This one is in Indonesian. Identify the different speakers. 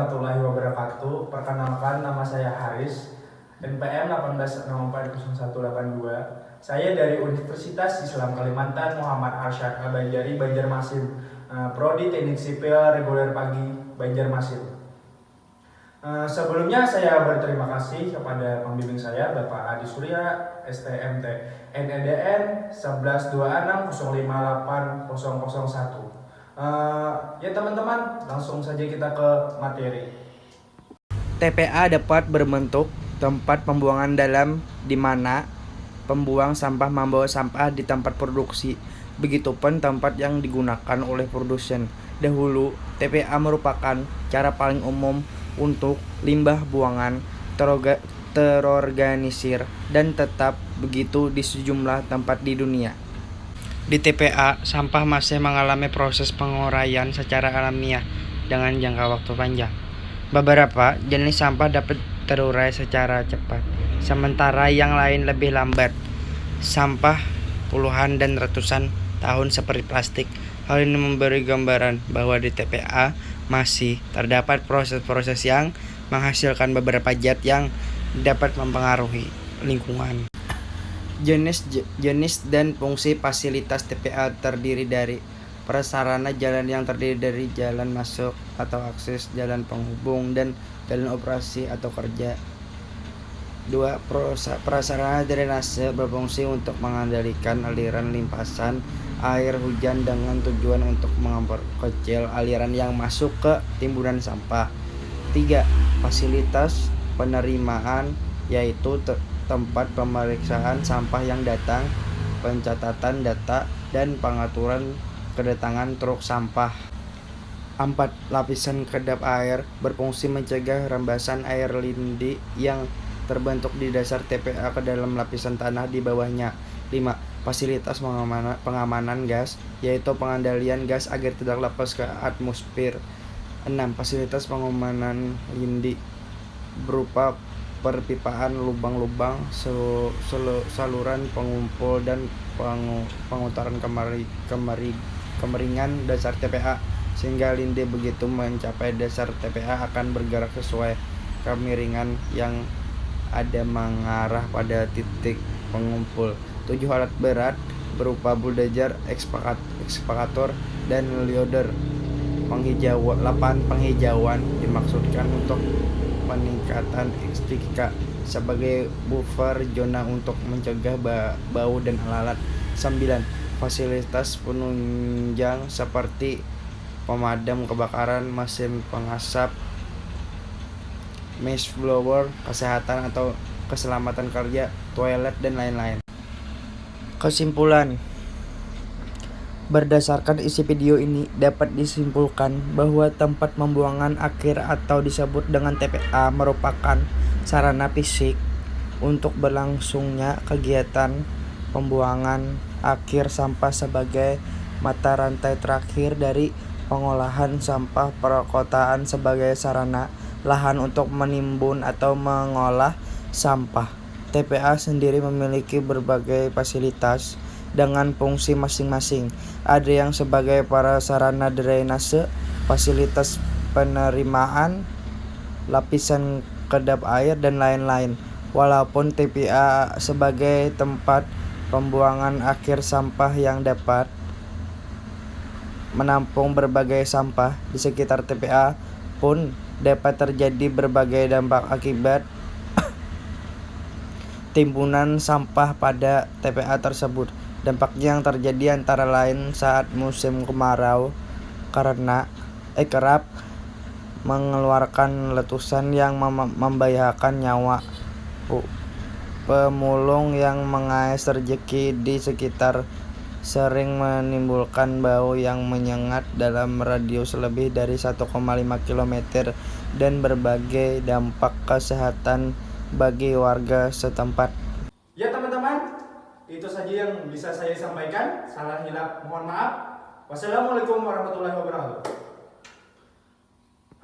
Speaker 1: warahmatullahi wabarakatuh. Perkenalkan, nama saya Haris, NPM 18640182. Saya dari Universitas Islam Kalimantan Muhammad Arsyad Al-Banjari, Banjarmasin. Prodi Teknik Sipil Reguler Pagi, Banjarmasin. Sebelumnya saya berterima kasih kepada pembimbing saya, Bapak Adi Surya, STMT NEDN 1126058001. Ya teman-teman, langsung saja kita ke materi.
Speaker 2: TPA dapat berbentuk tempat pembuangan dalam di mana pembuang sampah membawa sampah di tempat produksi. Begitupun tempat yang digunakan oleh produsen. Dahulu, TPA merupakan cara paling umum untuk limbah buangan terorganisir dan tetap begitu di sejumlah tempat di dunia. Di TPA, sampah masih mengalami proses penguraian secara alamiah dengan jangka waktu panjang. Beberapa jenis sampah dapat terurai secara cepat, sementara yang lain lebih lambat. Sampah puluhan dan ratusan tahun seperti plastik. Hal ini memberi gambaran bahwa di TPA masih terdapat proses-proses yang menghasilkan beberapa zat yang dapat mempengaruhi lingkungan. Jenis dan fungsi fasilitas TPA terdiri dari prasarana jalan yang terdiri dari jalan masuk atau akses, jalan penghubung, dan jalan operasi atau kerja. 2. Prasarana drainase berfungsi untuk mengendalikan aliran limpasan air hujan dengan tujuan untuk memperkecil aliran yang masuk ke timbunan sampah. 3. Fasilitas penerimaan, yaitu tempat pemeriksaan sampah yang datang, pencatatan data, dan pengaturan kedatangan truk sampah. 4. Lapisan kedap air berfungsi mencegah rembesan air lindi yang terbentuk di dasar TPA ke dalam lapisan tanah di bawahnya. 5. Fasilitas pengamanan gas, yaitu pengendalian gas agar tidak lepas ke atmosfer. 6. Fasilitas pengamanan lindi berupa perpipaan, lubang-lubang, saluran pengumpul, dan pengutaran kemeringan dasar TPA, sehingga lindi begitu mencapai dasar TPA akan bergerak sesuai kemiringan yang ada mengarah pada titik pengumpul. 7. Alat berat berupa bulldozer, ekskavator, dan loader. 8. Penghijauan dimaksudkan untuk peningkatan estetika sebagai buffer zona untuk mencegah bau dan lalat. 9. Fasilitas penunjang seperti pemadam kebakaran, mesin pengasap, mist blower, kesehatan atau keselamatan kerja, toilet, dan lain-lain. Kesimpulan. Berdasarkan isi video ini, dapat disimpulkan bahwa tempat pembuangan akhir atau disebut dengan TPA merupakan sarana fisik untuk berlangsungnya kegiatan pembuangan akhir sampah sebagai mata rantai terakhir dari pengolahan sampah perkotaan sebagai sarana lahan untuk menimbun atau mengolah sampah. TPA sendiri memiliki berbagai fasilitas dengan fungsi masing-masing. Ada yang sebagai prasarana drainase, fasilitas penerimaan, lapisan kedap air, dan lain-lain. Walaupun TPA sebagai tempat pembuangan akhir sampah yang dapat menampung berbagai sampah, di sekitar TPA pun dapat terjadi berbagai dampak akibat timbunan sampah pada TPA tersebut. Dampaknya yang terjadi antara lain saat musim kemarau karena kerap mengeluarkan letusan yang membahayakan nyawa. Pemulung yang mengais rezeki di sekitar sering menimbulkan bau yang menyengat dalam radius lebih dari 1,5 km dan berbagai dampak kesehatan bagi warga setempat.
Speaker 1: Ya teman-teman, itu saja yang bisa saya sampaikan. Salah hilap mohon maaf. Wassalamualaikum warahmatullahi wabarakatuh.